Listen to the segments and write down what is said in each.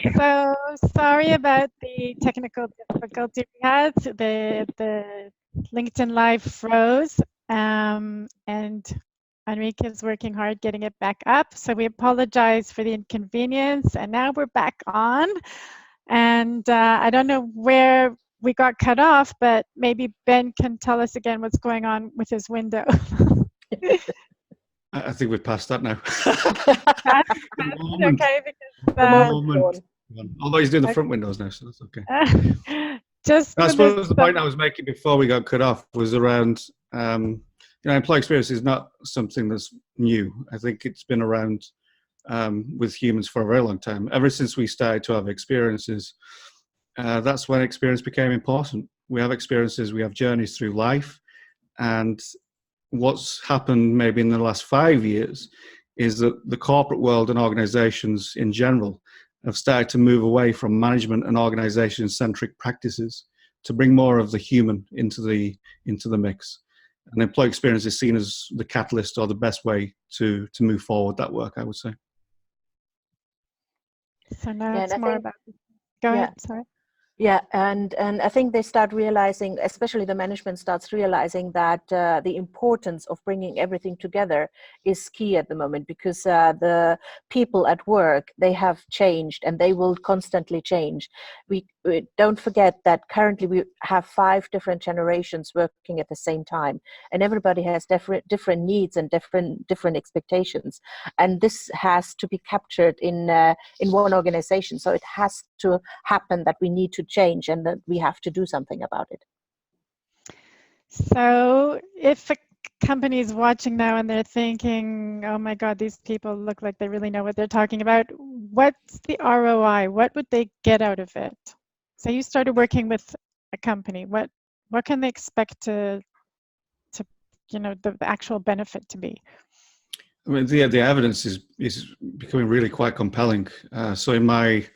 So sorry about the technical difficulty we had. The LinkedIn Live froze, and Enrique is working hard getting it back up. So we apologize for the inconvenience, and now we're back on. And I don't know where we got cut off, but maybe Ben can tell us again what's going on with his window. I think we've passed that now. Okay, because although he's doing the front windows now, so that's okay. Just I suppose the point I was making before we got cut off was around, employee experience is not something that's new. I think it's been around with humans for a very long time. Ever since we started to have experiences, that's when experience became important. We have experiences, we have journeys through life, and what's happened maybe in the last 5 years is that the corporate world and organizations in general have started to move away from management and organization-centric practices to bring more of the human into the mix. And employee experience is seen as the catalyst or the best way to move forward that work, I would say. So now it's more about, go ahead, sorry. Yeah, and I think they start realizing, especially the management starts realizing that the importance of bringing everything together is key at the moment, because the people at work, they have changed and they will constantly change. We don't forget that currently we have 5 different generations working at the same time, and everybody has different needs and different expectations, and this has to be captured in one organization. So it has to happen that we need to change and that we have to do something about it. So if a company is watching now and they're thinking, oh my God, these people look like they really know what they're talking about, what's the ROI? What would they get out of it? So you started working with a company. What can they expect to the actual benefit to be? I mean, the evidence is becoming really quite compelling. So in my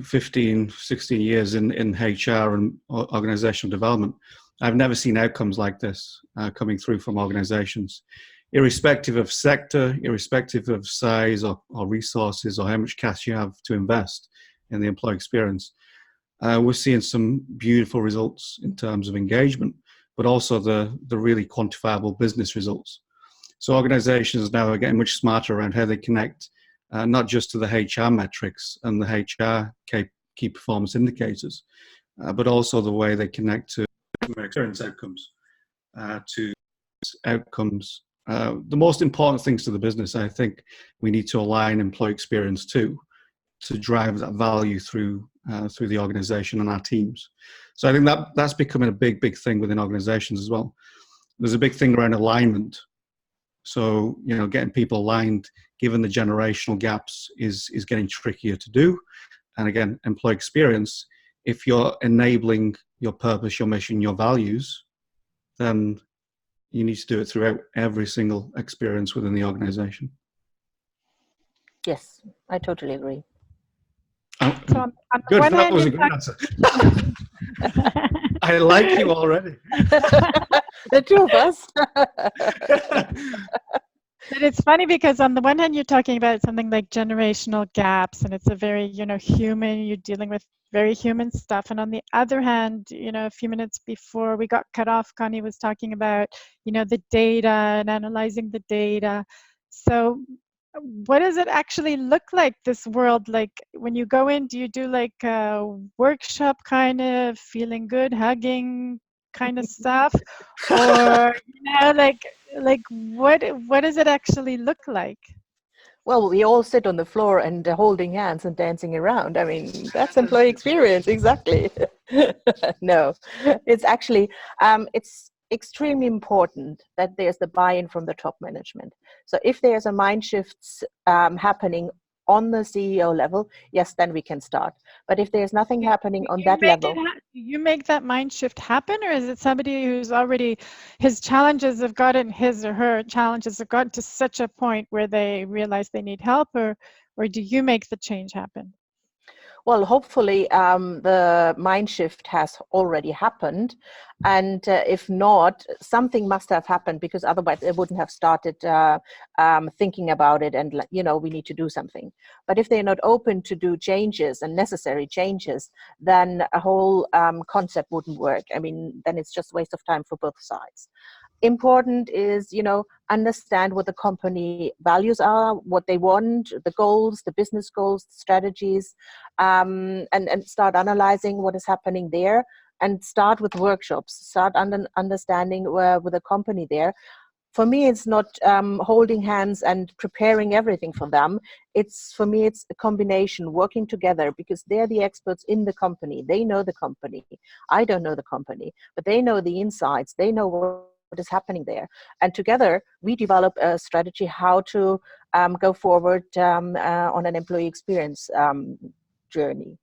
15, 16 years in HR and organizational development, I've never seen outcomes like this coming through from organizations, irrespective of sector, irrespective of size or resources or how much cash you have to invest in the employee experience. We're seeing some beautiful results in terms of engagement, but also the really quantifiable business results. So organizations now are getting much smarter around how they connect, not just to the HR metrics and the HR key performance indicators, but also the way they connect to experience outcomes, to outcomes. The most important things to the business, I think we need to align employee experience to drive that value through the organization and our teams. So I think that's becoming a big thing within organizations as well. There's a big thing around alignment. So, getting people aligned, given the generational gaps, is getting trickier to do. And again, employee experience, if you're enabling your purpose, your mission, your values, then you need to do it throughout every single experience within the organization. Yes, I totally agree. So on good, that was a good answer. I like you already. The two of us. But it's funny because on the one hand, you're talking about something like generational gaps, and it's a very, human, you're dealing with very human stuff. And on the other hand, a few minutes before we got cut off, Connie was talking about, the data and analyzing the data. So what does it actually look like, this world? Like when you go in, do you do like a workshop kind of feeling good, hugging kind of stuff? Or, like what does it actually look like? Well, we all sit on the floor and holding hands and dancing around. I mean, that's employee experience, exactly. No, it's actually, it's extremely important that there's the buy-in from the top management. So if there's a mind shift happening on the CEO level, yes, then we can start. But if there's nothing happening on that level, do you make that mind shift happen, or is it somebody who's already, his challenges have gotten, his or her challenges have gotten to such a point where they realize they need help, or do you make the change happen? Well, hopefully the mind shift has already happened. And if not, something must have happened, because otherwise they wouldn't have started thinking about it and, we need to do something. But if they're not open to do changes and necessary changes, then a whole concept wouldn't work. I mean, then it's just a waste of time for both sides. Important is, understand what the company values are, what they want, the goals, the business goals, strategies, and start analyzing what is happening there, and start with workshops, start understanding with the company there. For me, it's not holding hands and preparing everything for them. For me, it's a combination, working together, because they're the experts in the company. They know the company. I don't know the company, but they know the insights. They know what is happening there. And together, we develop a strategy how to go forward on an employee experience journey.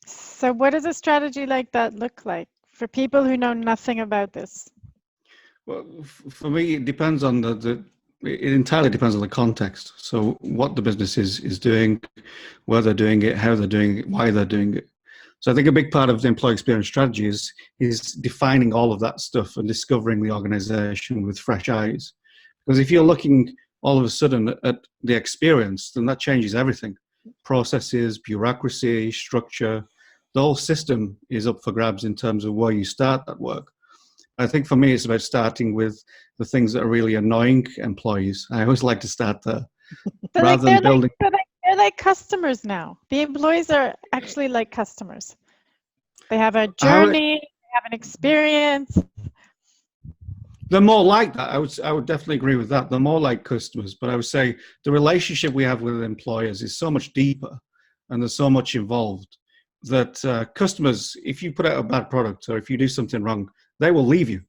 So what does a strategy like that look like for people who know nothing about this? Well, for me, it depends on it entirely depends on the context. So what the business is doing, where they're doing it, how they're doing it, why they're doing it. So I think a big part of the employee experience strategy is defining all of that stuff and discovering the organization with fresh eyes. Because if you're looking all of a sudden at the experience, then that changes everything. Processes, bureaucracy, structure, the whole system is up for grabs in terms of where you start that work. I think for me, it's about starting with the things that are really annoying employees. I always like to start there, So rather than building. They're like customers now. The employees are actually like customers. They have a journey, they have an experience. They're more like that. I would definitely agree with that. They're more like customers, but I would say the relationship we have with employers is so much deeper, and there's so much involved that customers, if you put out a bad product or if you do something wrong, they will leave you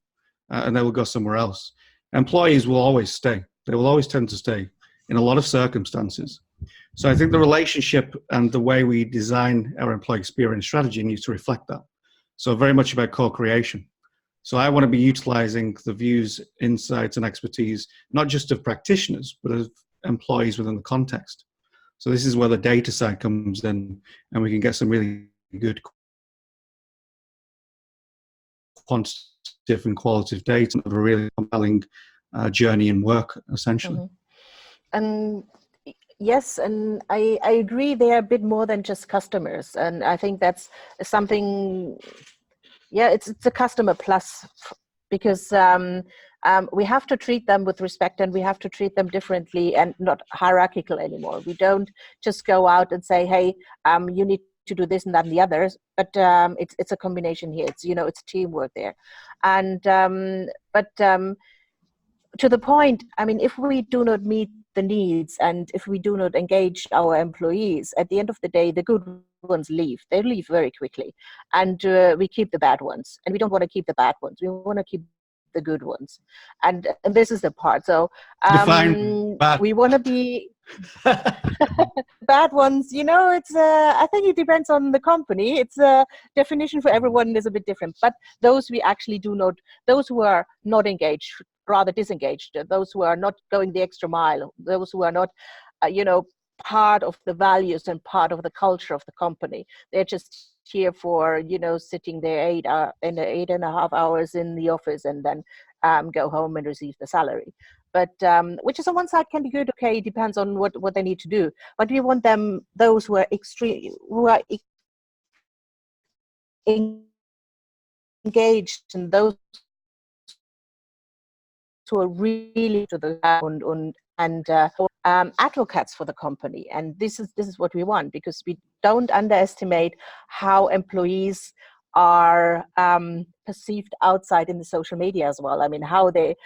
and they will go somewhere else. Employees will always stay. They will always tend to stay in a lot of circumstances. So I think the relationship and the way we design our employee experience strategy needs to reflect that. So very much about co-creation. So I want to be utilizing the views, insights, and expertise, not just of practitioners, but of employees within the context. So this is where the data side comes in, and we can get some really good quantitative and qualitative data of a really compelling journey in work, essentially. Mm-hmm. And yes, and I agree, they are a bit more than just customers. And I think that's something, it's a customer plus, because we have to treat them with respect, and we have to treat them differently and not hierarchical anymore. We don't just go out and say, hey, you need to do this and that and the others, but it's a combination here. It's, it's teamwork there. And but to the point, I mean, if we do not meet the needs and if we do not engage our employees, at the end of the day, the good ones leave. They leave very quickly, and we keep the bad ones. And we don't want to keep the bad ones. We want to keep the good ones. And this is the part. So we want to be bad ones. It's I think it depends on the company. It's a definition for everyone is a bit different. But those we actually do not. Those who are not engaged, rather disengaged. Those who are not going the extra mile. Those who are not, part of the values and part of the culture of the company. They're just here for, sitting there 8.5 hours in the office and then go home and receive the salary. But which is on one side can be good. Okay, it depends on what they need to do. But we want those who are engaged, and those who are really to the ground and advocates for the company. And this is what we want, because we don't underestimate how employees are perceived outside in the social media as well. I mean, how they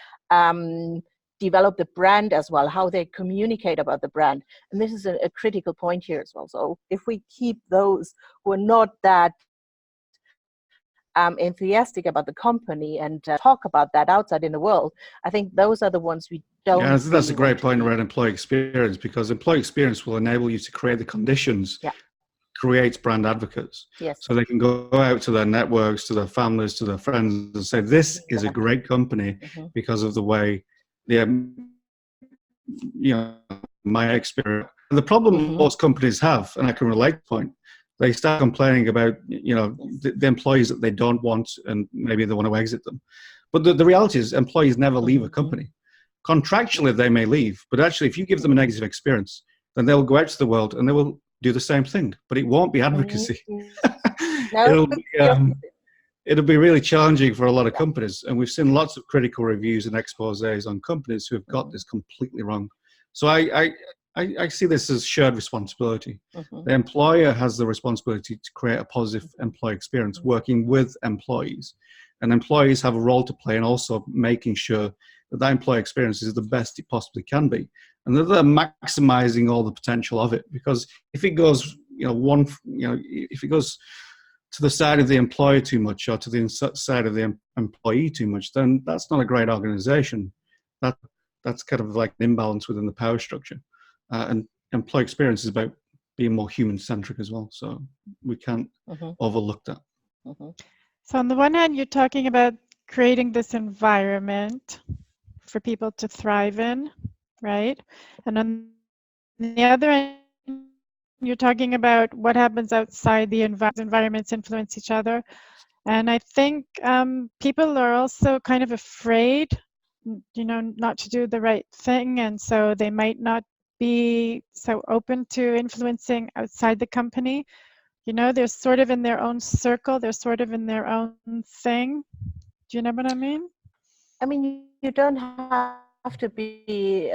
develop the brand as well, how they communicate about the brand. And this is a critical point here as well. So if we keep those who are not that enthusiastic about the company and talk about that outside in the world, I think those are the ones we don't. Yeah, that's a great point around employee experience, because employee experience will enable you to create the conditions, creates brand advocates. Yes. So they can go out to their networks, to their families, to their friends, and say, this is a great company because of the way, my experience. And the problem most companies have, and I can relate to the point, they start complaining about, the employees that they don't want, and maybe they want to exit them. But the reality is employees never leave a company. Contractually, they may leave, but actually, if you give them a negative experience, then they'll go out to the world and they will do the same thing, but it won't be advocacy. It'll be really challenging for a lot of companies. And we've seen lots of critical reviews and exposés on companies who have got this completely wrong. So I see this as shared responsibility. The employer has the responsibility to create a positive employee experience working with employees. And employees have a role to play in also making sure that that employee experience is the best it possibly can be. And that they're maximizing all the potential of it. Because if it goes, if it goes to the side of the employer too much or to the side of the employee too much, then that's not a great organization. That's kind of like an imbalance within the power structure. And employee experience is about being more human-centric as well. So we can't overlook that. So on the one hand, you're talking about creating this environment for people to thrive in, right? And on the other end, you're talking about what happens outside the environments influence each other. And I think people are also kind of afraid, not to do the right thing. And so they might not be so open to influencing outside the company. They're sort of in their own circle. They're sort of in their own thing. Do you know what I mean? I mean, you don't have to be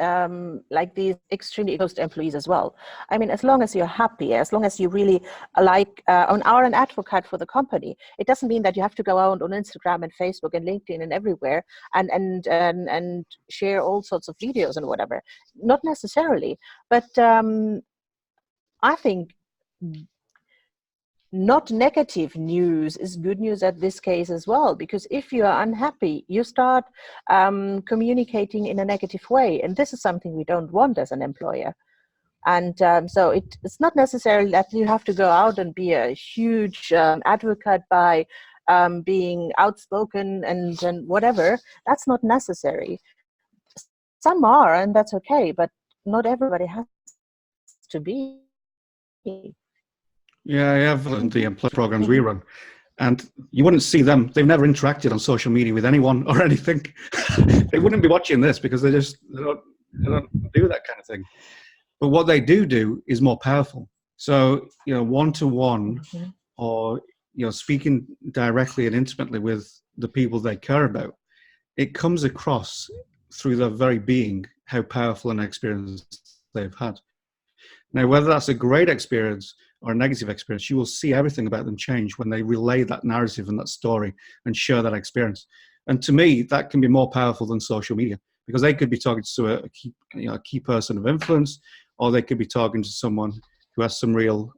like these extremely close to employees as well. I mean, as long as you're happy, as long as you really are an advocate for the company, it doesn't mean that you have to go out on Instagram and Facebook and LinkedIn and everywhere and share all sorts of videos and whatever. Not necessarily, but I think not negative news is good news at this case as well, because if you are unhappy, you start communicating in a negative way, and this is something we don't want as an employer. And so it's not necessarily that you have to go out and be a huge advocate by being outspoken and whatever. That's not necessary. Some are, and that's okay, but not everybody has to be. Yeah, I have the employee programs we run, and you wouldn't see them. They've never interacted on social media with anyone or anything. They wouldn't be watching this because they don't do that kind of thing. But what they do is more powerful. So, one-to-one or, speaking directly and intimately with the people they care about, it comes across through their very being how powerful an experience they've had. Now, whether that's a great experience or a negative experience, you will see everything about them change when they relay that narrative and that story and share that experience. And to me, that can be more powerful than social media, because they could be talking to a key person of influence, or they could be talking to someone who has some real,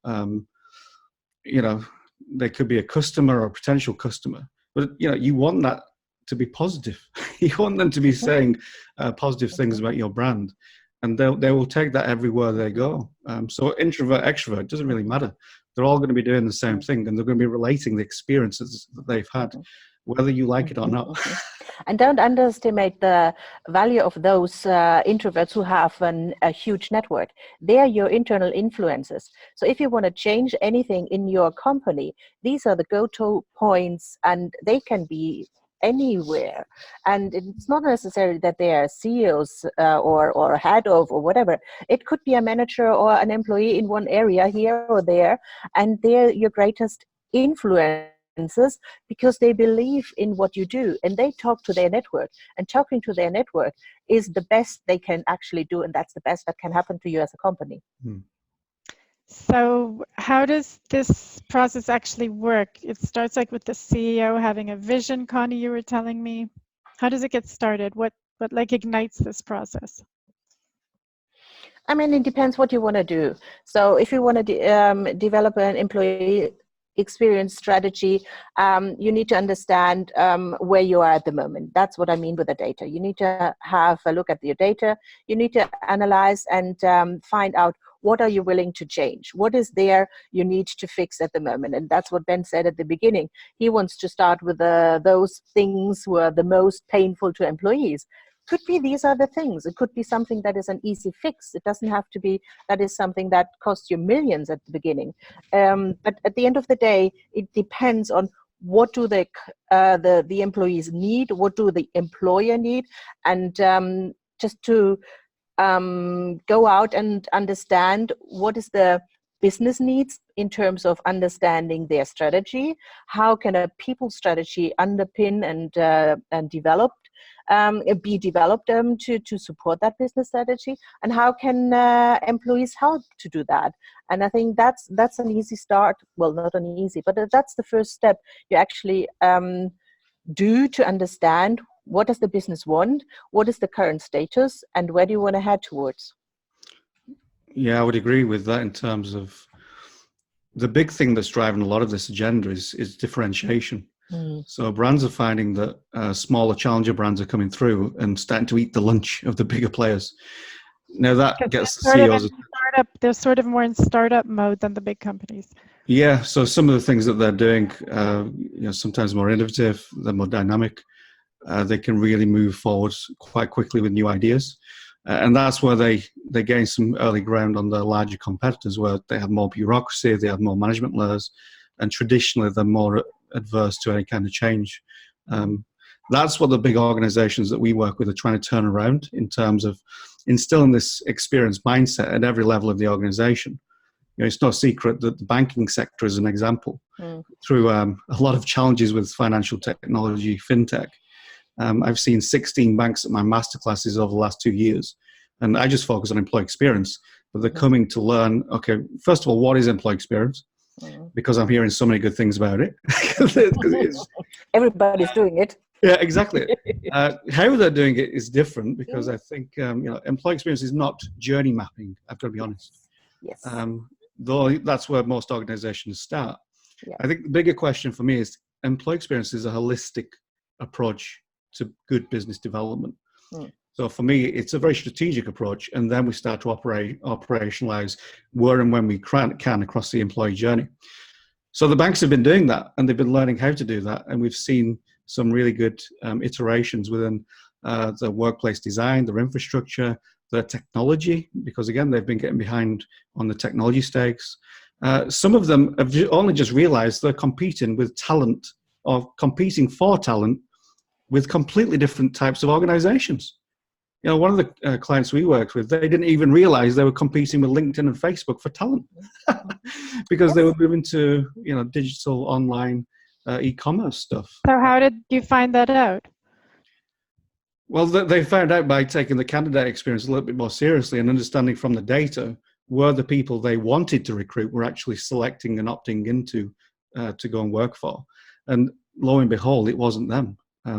they could be a customer or a potential customer. But, you want that to be positive. You want them to be saying positive things about your brand. And they will take that everywhere they go. So introvert, extrovert, doesn't really matter. They're all going to be doing the same thing, and they're going to be relating the experiences that they've had, whether you like it or not. And don't underestimate the value of those introverts who have a huge network. They are your internal influences. So if you want to change anything in your company, these are the go-to points, and they can be anywhere. And it's not necessarily that they are CEOs or head of or whatever. It could be a manager or an employee in one area here or there, and they're your greatest influences because they believe in what you do and they talk to their network, and talking to their network is the best they can actually do, and that's the best that can happen to you as a company. So how does this process actually work? It starts like with the CEO having a vision, Connie, you were telling me. How does it get started? What ignites this process? I mean, it depends what you want to do. So if you want to develop an employee experience strategy, you need to understand where you are at the moment. That's what I mean with the data. You need to have a look at your data. You need to analyze and find out, what are you willing to change? What is there you need to fix at the moment? And that's what Ben said at the beginning. He wants to start with those things who are the most painful to employees. could be these are the things. It could be something that is an easy fix. It doesn't have to be that is something that costs you millions at the beginning. But at the end of the day, it depends on what do the employees need, what do the employer need, and just to go out and understand what is the business needs in terms of understanding their strategy. How can a people strategy underpin and be developed to support that business strategy, and how can employees help to do that? And I think that's an easy start. Well, not an easy, but that's the first step you actually do to understand what does the business want, what is the current status, and where do you want to head towards. Yeah, I would agree with that in terms of the big thing that's driving a lot of this agenda is differentiation. So brands are finding that smaller challenger brands are coming through and starting to eat the lunch of the bigger players. Now that gets the CEOs. They're sort of more in startup mode than the big companies. Yeah, so some of the things that they're doing, sometimes more innovative, they're more dynamic. They can really move forward quite quickly with new ideas. And that's where they gain some early ground on the larger competitors, where they have more bureaucracy, they have more management layers, and traditionally they're more adverse to any kind of change. That's what the big organizations that we work with are trying to turn around in terms of instilling this experience mindset at every level of the organization. It's no secret that the banking sector is an example. Through a lot of challenges with financial technology, fintech, I've seen 16 banks at my masterclasses over the last 2 years, and I just focus on employee experience. But they're coming to learn, okay, first of all, what is employee experience? Because I'm hearing so many good things about it. Everybody's doing it. Yeah, exactly. How they're doing it is different, because I think employee experience is not journey mapping. I've got to be honest. Yes. Though that's where most organizations start. Yeah. I think the bigger question for me is employee experience is a holistic approach to good business development. So for me, it's a very strategic approach, and then we start to operationalize where and when we can across the employee journey. So the banks have been doing that, and they've been learning how to do that, and we've seen some really good iterations within the workplace design, their infrastructure, their technology, because again, they've been getting behind on the technology stakes. Some of them have only just realized they're competing with talent, or competing for talent, with completely different types of organizations. One of the clients we worked with, they didn't even realize they were competing with LinkedIn and Facebook for talent because they were moving to, digital online e-commerce stuff. So how did you find that out? Well, they found out by taking the candidate experience a little bit more seriously and understanding from the data where the people they wanted to recruit were actually selecting and opting into to go and work for. And lo and behold, it wasn't them.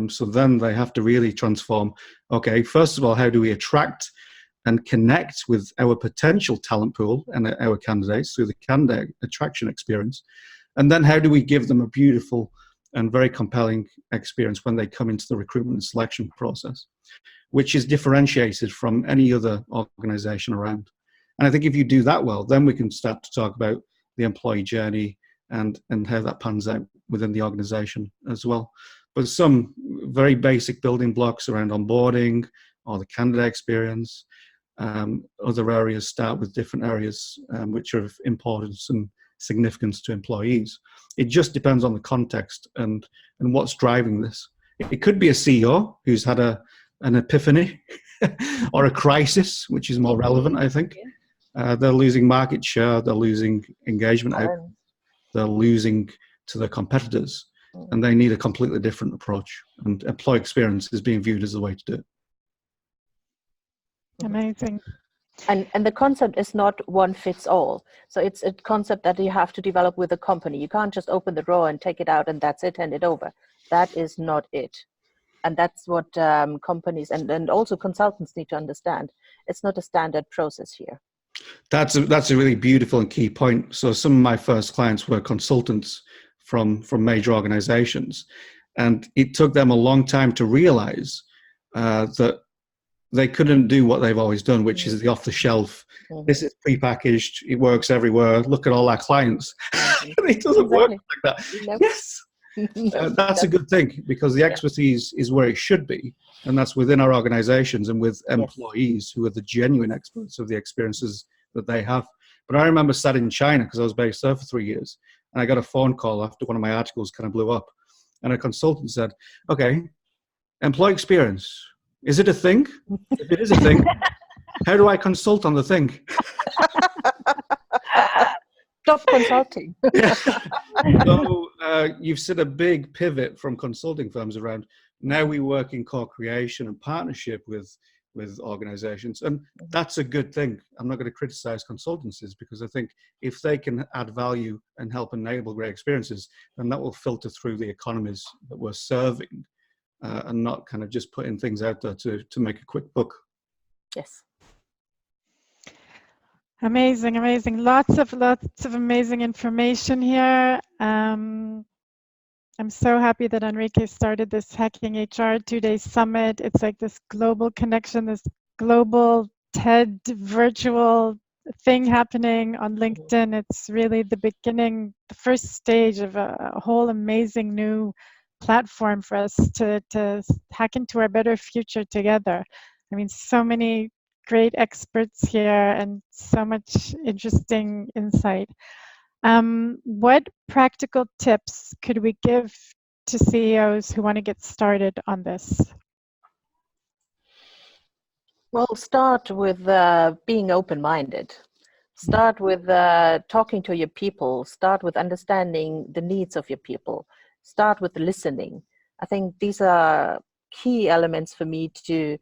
So then they have to really transform, okay, first of all, how do we attract and connect with our potential talent pool and our candidates through the candidate attraction experience? And then how do we give them a beautiful and very compelling experience when they come into the recruitment and selection process, which is differentiated from any other organization around. And I think if you do that well, then we can start to talk about the employee journey and how that pans out within the organization as well. But some very basic building blocks around onboarding or the candidate experience. Other areas start with different areas which are of importance and significance to employees. It just depends on the context and what's driving this. It could be a CEO who's had an epiphany or a crisis, which is more relevant, I think. They're losing market share, they're losing engagement out, they're losing to their competitors, and they need a completely different approach. And employee experience is being viewed as the way to do it. Amazing. And the concept is not one fits all. So it's a concept that you have to develop with a company. You can't just open the drawer and take it out and that's it, hand it over. That is not it. And that's what companies and also consultants need to understand. It's not a standard process here. That's a really beautiful and key point. So some of my first clients were consultants from major organizations, and it took them a long time to realize that they couldn't do what they've always done, which is the off-the-shelf. This is prepackaged. It works everywhere. Look at all our clients. It doesn't work like that. Nope. Yes, That's a good thing, because the expertise is where it should be, and that's within our organizations and with employees who are the genuine experts of the experiences that they have. But I remember sat in China, because I was based there for 3 years, and I got a phone call after one of my articles kind of blew up, and a consultant said, okay, employee experience, is it a thing? If it is a thing, how do I consult on the thing? Stop consulting. So you've seen a big pivot from consulting firms around, now we work in co-creation and partnership with organizations, and that's a good thing. I'm not going to criticize consultancies, because I think if they can add value and help enable great experiences, then that will filter through the economies that we're serving, and not kind of just putting things out there to make a quick buck. Yes. Amazing, amazing. Lots of amazing information here. I'm so happy that Enrique started this Hacking HR 2-day summit. It's like this global connection, this global TED virtual thing happening on LinkedIn. It's really the beginning, the first stage of a whole amazing new platform for us to hack into our better future together. I mean, so many great experts here and so much interesting insight. What practical tips could we give to CEOs who want to get started on this? Well, start with being open-minded. Start with talking to your people. Start with understanding the needs of your people. Start with listening. I think these are key elements for me to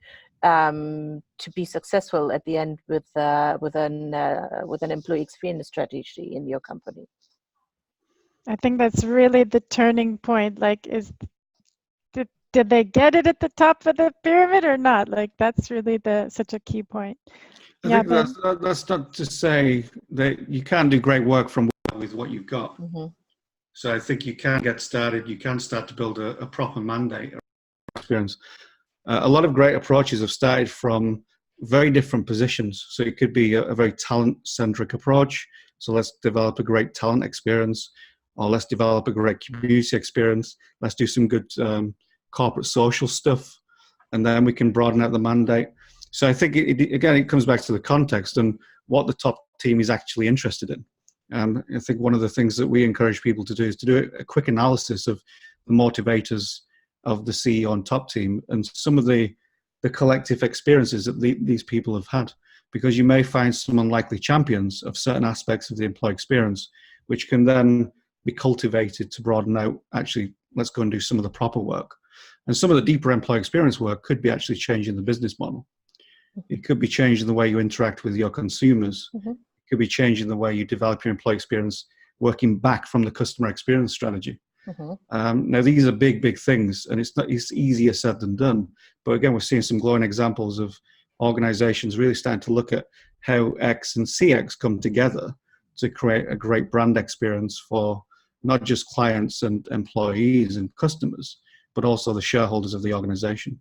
be successful at the end with an employee experience strategy in your company. I think that's really the turning point. Like, did they get it at the top of the pyramid or not? Like, that's really such a key point. I think that's not to say that you can't do great work with what you've got. Mm-hmm. So I think you can get started. You can start to build a proper mandate experience. A lot of great approaches have started from very different positions. So it could be a very talent-centric approach. So let's develop a great talent experience, or let's develop a great community experience. Let's do some good corporate social stuff, and then we can broaden out the mandate. So I think, it comes back to the context and what the top team is actually interested in. I think one of the things that we encourage people to do is to do a quick analysis of the motivators of the CEO and top team and some of the collective experiences that these people have had, because you may find some unlikely champions of certain aspects of the employee experience, which can then be cultivated to broaden out, actually, let's go and do some of the proper work. And some of the deeper employee experience work could be actually changing the business model. It could be changing the way you interact with your consumers. Mm-hmm. It could be changing the way you develop your employee experience, working back from the customer experience strategy. Mm-hmm. Now, these are big things, and it's easier said than done. But again, we're seeing some glowing examples of organizations really starting to look at how X and CX come together to create a great brand experience for not just clients and employees and customers, but also the shareholders of the organization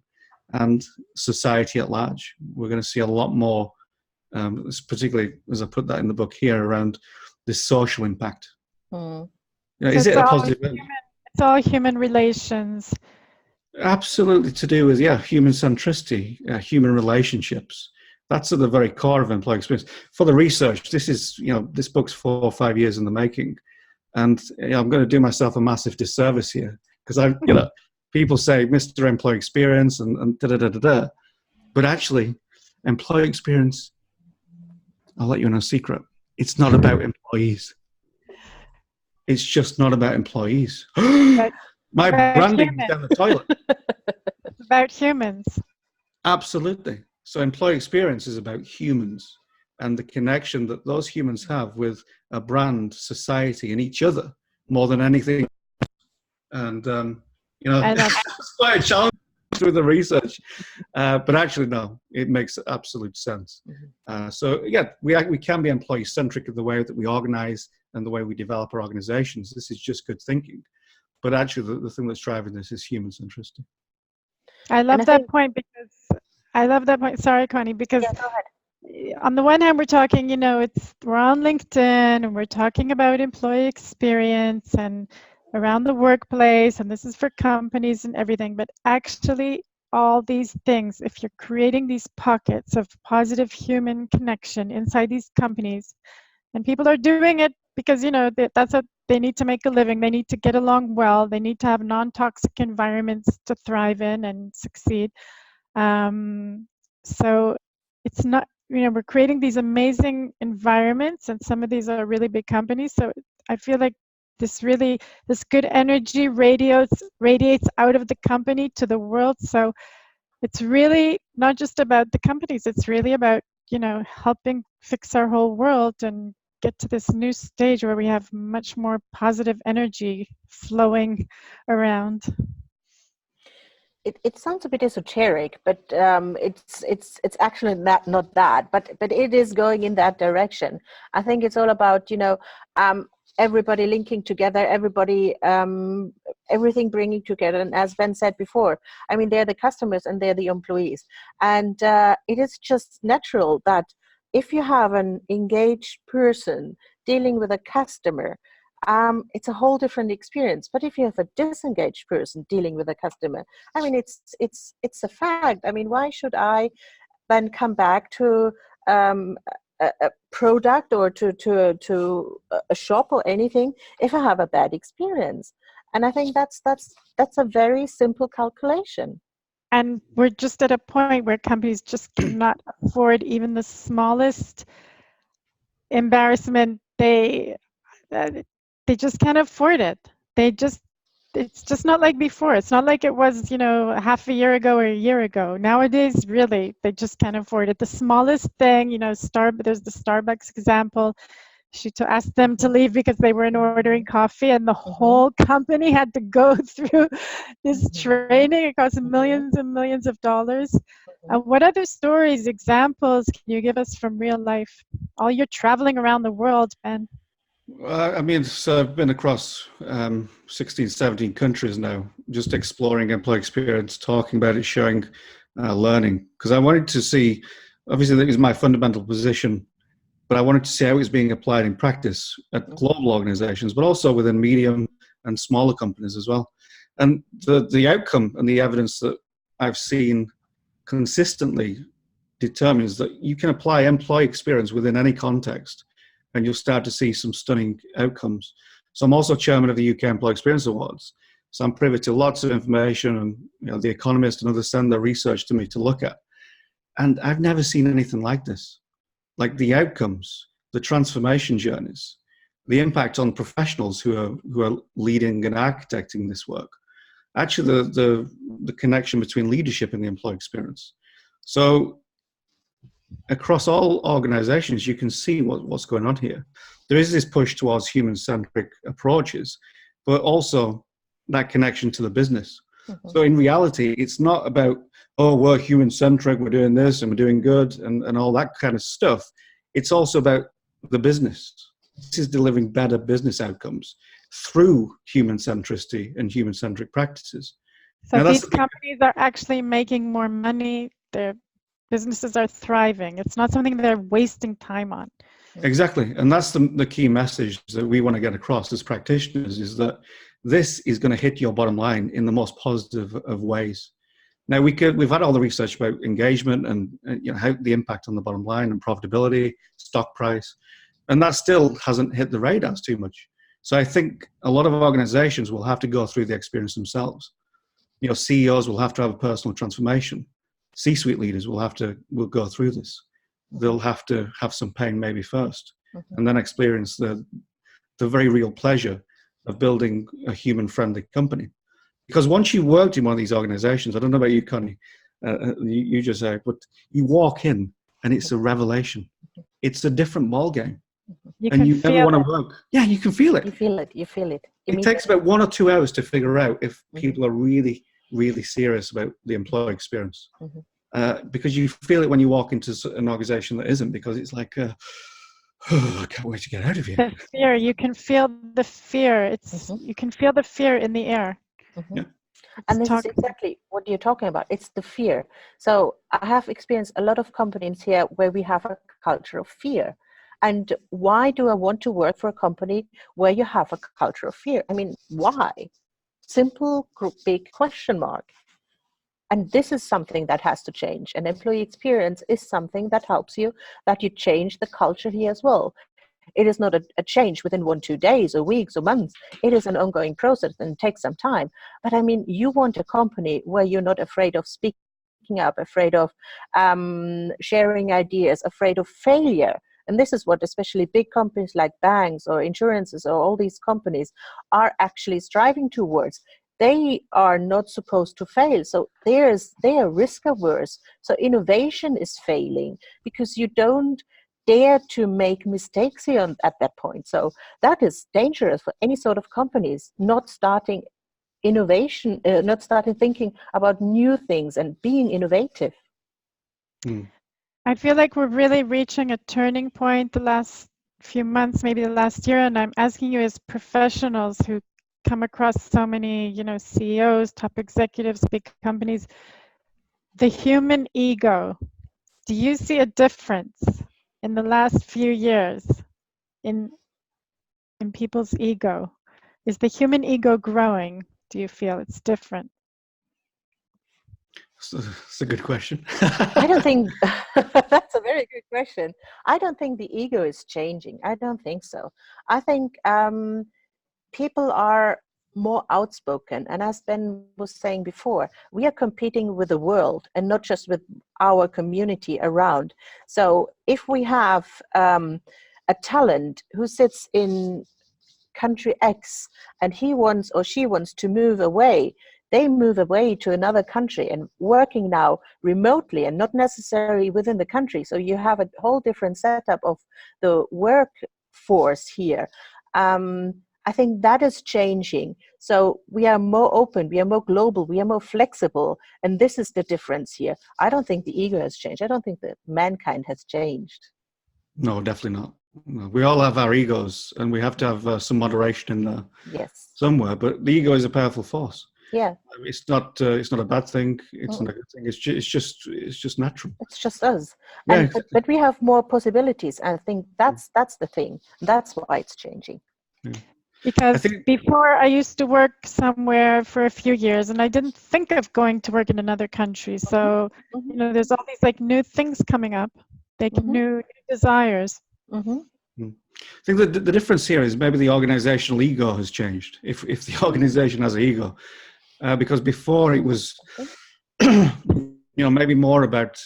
and society at large. We're going to see a lot more, particularly as I put that in the book here, around this social impact. Mm. Is it a positive? It's all human relations. Absolutely, to do with human centricity, human relationships. That's at the very core of employee experience. For the research, this book's 4 or 5 years in the making, and I'm going to do myself a massive disservice here because people say Mr. Employee Experience and da-da-da-da-da, but actually, employee experience, I'll let you in a secret, it's not about employees. It's just not about employees. My branding is down the toilet. It's about humans. Absolutely. So employee experience is about humans and the connection that those humans have with a brand, society, and each other more than anything. And, it's quite a challenge through the research. But actually, no, it makes absolute sense. We can be employee-centric in the way that we organize and the way we develop our organizations. This is just good thinking. But actually, the thing that's driving this is human centricity. I love that point. Sorry, Connie, because on the one hand, we're talking, we're on LinkedIn and we're talking about employee experience and around the workplace, and this is for companies and everything, but actually all these things, if you're creating these pockets of positive human connection inside these companies, and people are doing it because, you know, that's what they need to make a living, they need to get along well, they need to have non-toxic environments to thrive in and succeed. So it's not, you know, we're creating these amazing environments, and some of these are really big companies. So I feel like this good energy radiates out of the company to the world. So it's really not just about the companies, it's really about, you know, helping fix our whole world and get to this new stage where we have much more positive energy flowing around. It sounds a bit esoteric, but it's actually not that, but it is going in that direction. I think it's all about, you know, everybody linking together, everybody, everything bringing together. And as Ben said before, I mean, they're the customers and they're the employees, and it is just natural that if you have an engaged person dealing with a customer, it's a whole different experience. But if you have a disengaged person dealing with a customer, I mean, it's a fact. I mean, why should I then come back to a product or to a shop or anything if I have a bad experience? And I think that's a very simple calculation. And we're just at a point where companies just cannot afford even the smallest embarrassment. They just can't afford it. It's just not like before. It's not like it was, you know, half a year ago or a year ago. Nowadays, really, they just can't afford it. The smallest thing, you know, there's the Starbucks example. She asked them to leave because they weren't ordering coffee, and the whole company had to go through this training. It cost millions and millions of dollars. What other stories, examples can you give us from real life? All you're traveling around the world, Ben. I mean, so I've been across 16, 17 countries now, just exploring employee experience, talking about it, showing, learning. Because I wanted to see, obviously that is my fundamental position, but I wanted to see how it's being applied in practice at global organizations, but also within medium and smaller companies as well. And the outcome and the evidence that I've seen consistently determines that you can apply employee experience within any context, and you'll start to see some stunning outcomes. So I'm also chairman of the UK Employee Experience Awards. So I'm privy to lots of information, and you know, The Economist and others send their research to me to look at. And I've never seen anything like this. Like the outcomes, the transformation journeys, the impact on professionals who are leading and architecting this work. Actually, the connection between leadership and the employee experience. So across all organizations, you can see what's going on here. There is this push towards human-centric approaches, but also that connection to the business. So in reality, it's not about, oh, we're human-centric, we're doing this and we're doing good and all that kind of stuff. It's also about the business. This is delivering better business outcomes through human centricity and human-centric practices. So now, these companies are actually making more money. Their businesses are thriving. It's not something they're wasting time on. Exactly. And that's the key message that we want to get across as practitioners, is that this is going to hit your bottom line in the most positive of ways. Now, we've had all the research about engagement and you know, how the impact on the bottom line and profitability, stock price, and that still hasn't hit the radars too much. So I think a lot of organizations will have to go through the experience themselves. You know, CEOs will have to have a personal transformation. C-suite leaders will go through this. They'll have to have some pain maybe first, and then experience the very real pleasure of building a human-friendly company. Because once you've worked in one of these organizations, I don't know about you, Connie, you just said, but you walk in and it's a revelation. It's a different ballgame. And you never want to work. Yeah, you can feel it. You feel it. You feel it. It takes about 1 or 2 hours to figure out if people are really, really serious about the employee experience. Because you feel it when you walk into an organization that isn't, because it's like, oh, I can't wait to get out of here. The fear, you can feel the fear. You can feel the fear in the air. Yeah. And this is exactly what you're talking about. It's the fear. So I have experienced a lot of companies here where we have a culture of fear. And why do I want to work for a company where you have a culture of fear? I mean, why? Simple, big question mark. And this is something that has to change. And employee experience is something that helps you, that you change the culture here as well. It is not a change within 1-2 days or weeks or months. It is an ongoing process and it takes some time. But I mean, you want a company where you're not afraid of speaking up, afraid of sharing ideas, afraid of failure. And this is what especially big companies like banks or insurances or all these companies are actually striving towards. They are not supposed to fail. So they are risk averse. So innovation is failing because you don't dare to make mistakes here at that point. So that is dangerous for any sort of companies, not starting innovation, not starting thinking about new things and being innovative. I feel like we're really reaching a turning point the last few months, maybe the last year, and I'm asking you as professionals who come across so many, CEOs, top executives, big companies, the human ego. Do you see a difference in the last few years in people's ego? Is the human ego growing? Do you feel it's different? It's a good question. I don't think that's a very good question. I don't think the ego is changing. I don't think so. I think people are more outspoken. And as Ben was saying before, we are competing with the world and not just with our community around. So if we have a talent who sits in country X and he wants or she wants to move away, they move away to another country and working now remotely and not necessarily within the country. So you have a whole different setup of the workforce here. I think that is changing. So we are more open, we are more global, we are more flexible. And this is the difference here. I don't think the ego has changed. I don't think that mankind has changed. No, definitely not. No, we all have our egos and we have to have some moderation in there. Yes. Somewhere, but the ego is a powerful force. Yeah. It's not a bad thing. It's not a good thing. It's just natural. It's just us. Yeah, And, exactly. but we have more possibilities. And I think that's the thing. That's why it's changing. Yeah. Because before I used to work somewhere for a few years and I didn't think of going to work in another country. So, there's all these like new things coming up, like new desires. I think that the difference here is maybe the organizational ego has changed. If the organization has an ego, because before it was, maybe more about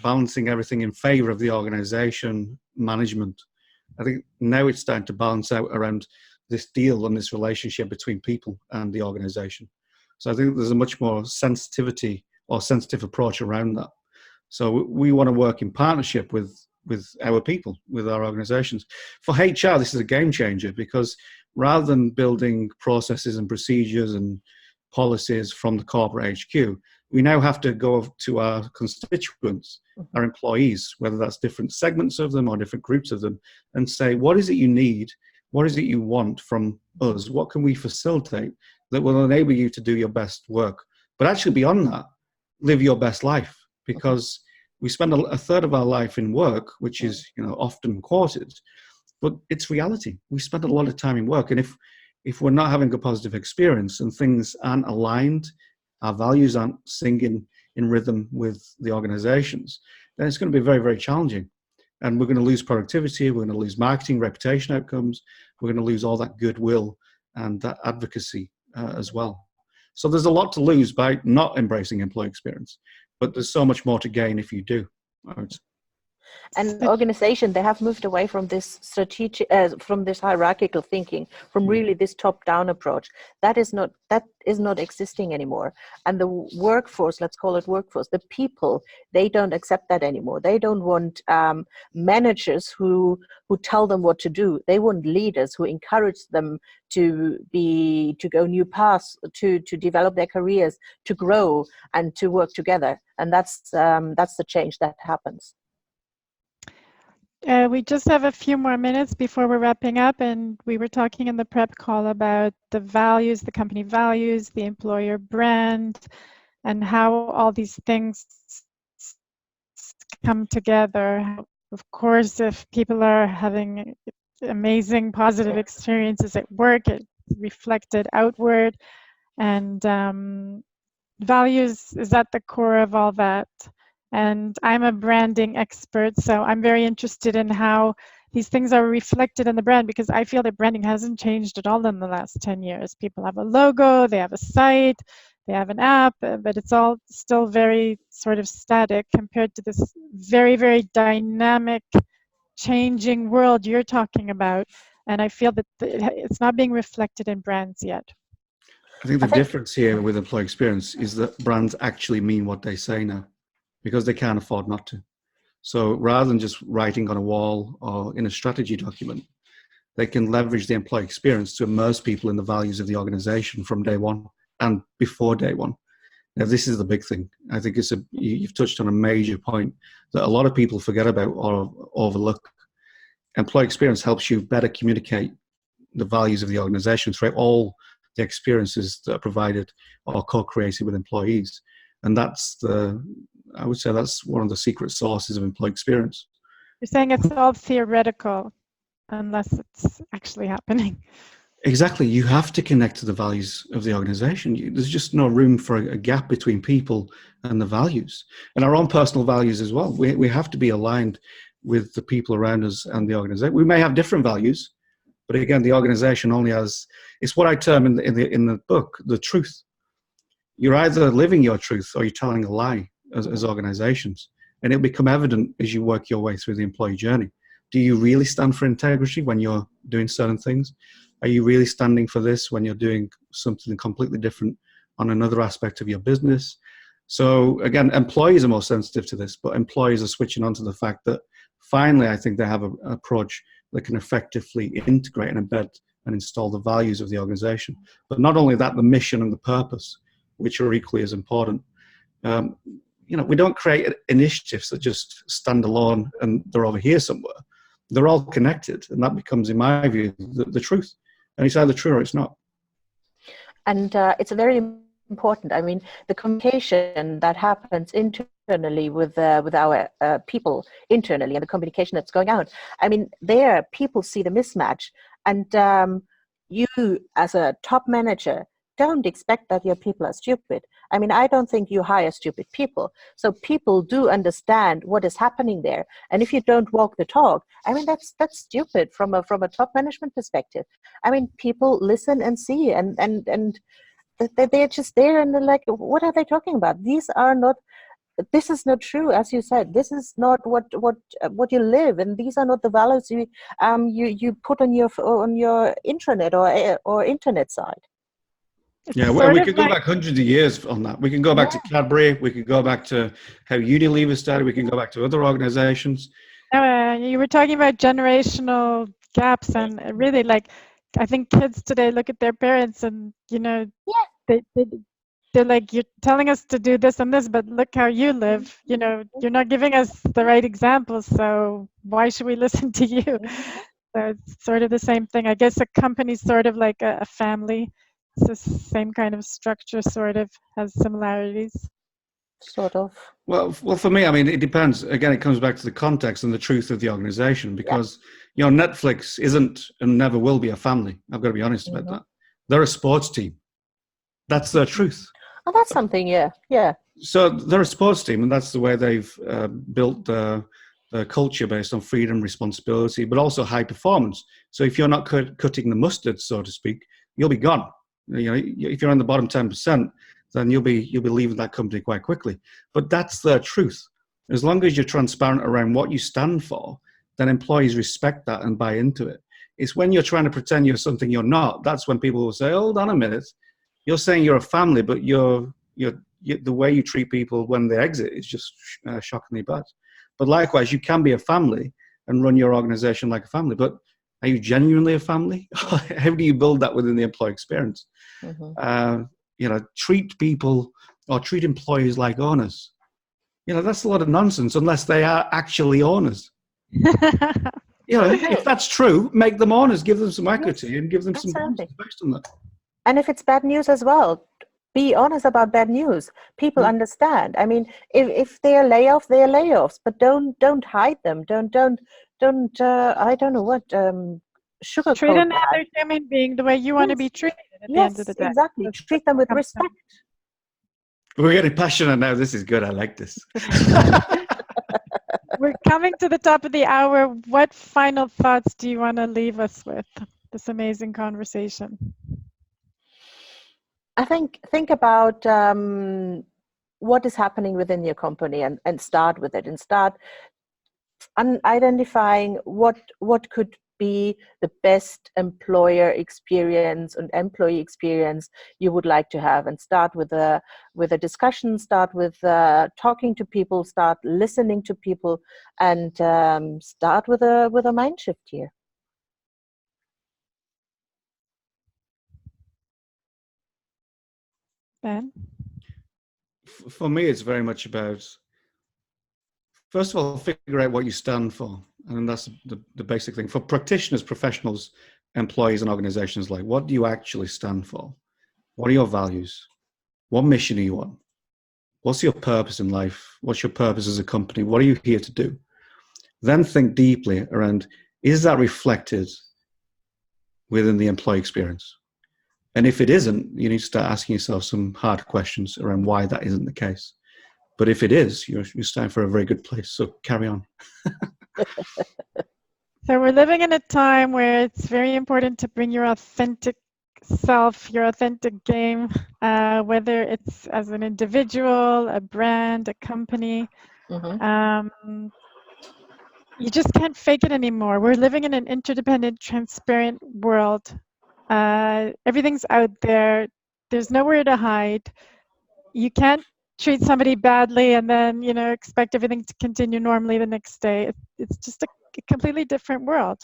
balancing everything in favor of the organization management. I think now it's starting to balance out around this deal and this relationship between people and the organization. So I think there's a much more sensitivity or sensitive approach around that. So we want to work in partnership with our people, with our organizations. For HR, this is a game changer because rather than building processes and procedures and policies from the corporate HQ, we now have to go to our constituents, our employees, whether that's different segments of them or different groups of them, and say, what is it you need? What is it you want from us? What can we facilitate that will enable you to do your best work? But actually beyond that, live your best life, because we spend a third of our life in work, which is often quoted, but it's reality. We spend a lot of time in work, and if we're not having a positive experience and things aren't aligned, our values aren't singing in rhythm with the organizations, then it's going to be very, very challenging. And we're going to lose productivity, we're going to lose marketing, reputation outcomes, we're going to lose all that goodwill and that advocacy as well. So there's a lot to lose by not embracing employee experience, but there's so much more to gain if you do. And organization, they have moved away from this strategic, from this hierarchical thinking, from really this top-down approach. That is not existing anymore. And the workforce, let's call it workforce, the people, they don't accept that anymore. They don't want managers who tell them what to do. They want leaders who encourage them to go new paths, to develop their careers, to grow, and to work together. And that's the change that happens. We just have a few more minutes before we're wrapping up, and we were talking in the prep call about the values, the company values, the employer brand, and how all these things come together Of course, if people are having amazing positive experiences at work, it's reflected outward, and values is at the core of all that. And I'm a branding expert, so I'm very interested in how these things are reflected in the brand, because I feel that branding hasn't changed at all in the last 10 years. People have a logo, they have a site, they have an app, but it's all still very sort of static compared to this very, very dynamic, changing world you're talking about. And I feel that it's not being reflected in brands yet. I think the difference here with employee experience is that brands actually mean what they say now, because they can't afford not to. So rather than just writing on a wall or in a strategy document, they can leverage the employee experience to immerse people in the values of the organization from day one and before day one. Now, this is the big thing. I think you've touched on a major point that a lot of people forget about or overlook. Employee experience helps you better communicate the values of the organization throughout all the experiences that are provided or co-created with employees. And I would say that's one of the secret sources of employee experience. You're saying it's all theoretical unless it's actually happening. Exactly. You have to connect to the values of the organization. There's just no room for a gap between people and the values and our own personal values as well. We have to be aligned with the people around us and the organization. We may have different values, but again, the organization only has, it's what I term in the book, the truth. You're either living your truth or you're telling a lie as organizations. And it'll become evident as you work your way through the employee journey. Do you really stand for integrity when you're doing certain things? Are you really standing for this when you're doing something completely different on another aspect of your business? So again, employees are more sensitive to this, but employees are switching on to the fact that finally, I think they have an approach that can effectively integrate and embed and install the values of the organization. But not only that, the mission and the purpose, which are equally as important. We don't create initiatives that just stand alone and they're over here somewhere. They're all connected, and that becomes, in my view, the truth. And it's either true or it's not. And it's very important. I mean, the communication that happens internally with our people internally, and the communication that's going out. I mean, there people see the mismatch, and you as a top manager don't expect that your people are stupid. I mean, I don't think you hire stupid people. So people do understand what is happening there. And if you don't walk the talk, I mean, that's stupid from a top management perspective. I mean, people listen and see, and they're just there and they're like, what are they talking about? This is not true, as you said. This is not what you live, and these are not the values you put on your intranet or internet site. Yeah, well, we could go back hundreds of years on that. We can go back to Cadbury. We could go back to how Unilever started. We can go back to other organizations. You were talking about generational gaps, and really, like, I think kids today look at their parents and, they're like, you're telling us to do this and this, but look how you live. You're not giving us the right examples, so why should we listen to you? So it's sort of the same thing. I guess a company's sort of like a family. It's the same kind of structure, sort of, has similarities. Sort of. Well, for me, I mean, it depends. Again, it comes back to the context and the truth of the organization, because, Netflix isn't and never will be a family. I've got to be honest about that. They're a sports team. That's their truth. Oh, that's something, yeah. So they're a sports team, and that's the way they've built the culture based on freedom, responsibility, but also high performance. So if you're not cutting the mustard, so to speak, you'll be gone. If you're on the bottom 10%, then you'll be leaving that company quite quickly. But that's their truth. As long as you're transparent around what you stand for, then employees respect that and buy into it. It's when you're trying to pretend you're something you're not, that's when people will say, hold on a minute, you're saying you're a family, but you're the way you treat people when they exit is just shockingly bad. But likewise, you can be a family and run your organization like a family, but are you genuinely a family? How do you build that within the employee experience? Treat people or treat employees like owners. That's a lot of nonsense unless they are actually owners. If that's true, make them owners, give them some equity and give them some bonuses based on that. And if it's bad news as well, be honest about bad news. People Mm. understand. I mean, if they are layoffs, they are layoffs, but don't hide them. Don't I don't know what Treat sugarcoat that. another human being the way you want to be Yes, treated at the end of the yes, day. exactly. That's Treat them with comes down. respect. We're getting passionate now. This is good. I like this. We're coming to the top of the hour. What final thoughts do you want to leave us with? This amazing conversation. I think about what is happening within your company, and start with it, and start identifying what could be the best employer experience and employee experience you would like to have, and start with a discussion, start with talking to people, start listening to people, and start with a mind shift here. Ben? For me, it's very much about, first of all, figure out what you stand for. And that's the basic thing. For practitioners, professionals, employees, and organizations, like, what do you actually stand for? What are your values? What mission are you on? What's your purpose in life? What's your purpose as a company? What are you here to do? Then think deeply around, is that reflected within the employee experience? And if it isn't, you need to start asking yourself some hard questions around why that isn't the case. But if it is, you're starting for a very good place. So carry on. So we're living in a time where it's very important to bring your authentic self, your authentic game, whether it's as an individual, a brand, a company. Mm-hmm. You just can't fake it anymore. We're living in an interdependent, transparent world. Everything's out there. There's nowhere to hide. You can't treat somebody badly and then, expect everything to continue normally the next day. It's just a completely different world.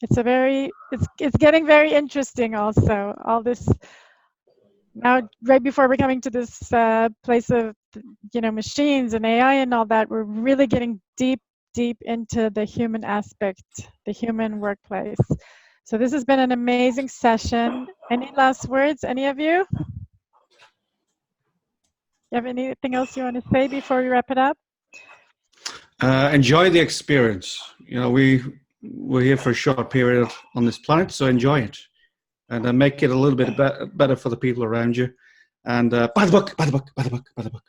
It's getting very interesting also. All this now, right before we're coming to this place of, machines and AI and all that, we're really getting deep into the human aspect, the human workplace. So this has been an amazing session. Any last words, any of you? You have anything else you want to say before we wrap it up? Enjoy the experience. We're here for a short period on this planet, so enjoy it, and make it a little bit better for the people around you. And buy the book, buy the book, buy the book, buy the book.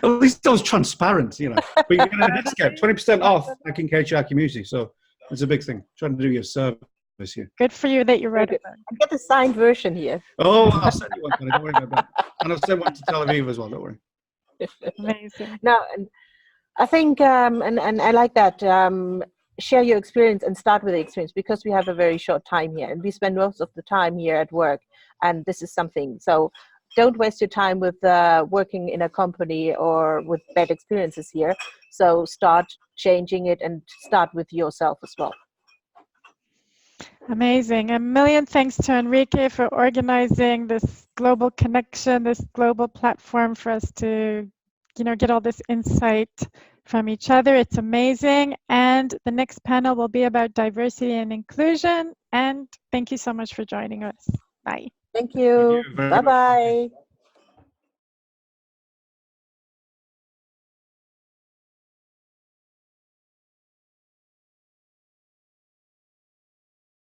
At least it was transparent, But you're going to discount 20% off like in HR community, so it's a big thing. Trying to do your service here. Good for you that you wrote it. I get the signed version here. Oh, I'll send you one. Don't worry about that. And I'll send one to Tel Aviv as well. Don't worry. Amazing. No, and I think, and I like that. Share your experience and start with the experience, because we have a very short time here, and we spend most of the time here at work. And this is something. So don't waste your time with working in a company or with bad experiences here. So start changing it and start with yourself as well. Amazing. A million thanks to Enrique for organizing this global connection, this global platform for us to, get all this insight from each other. It's amazing. And the next panel will be about diversity and inclusion. And thank you so much for joining us. Bye. Thank you. Bye-bye.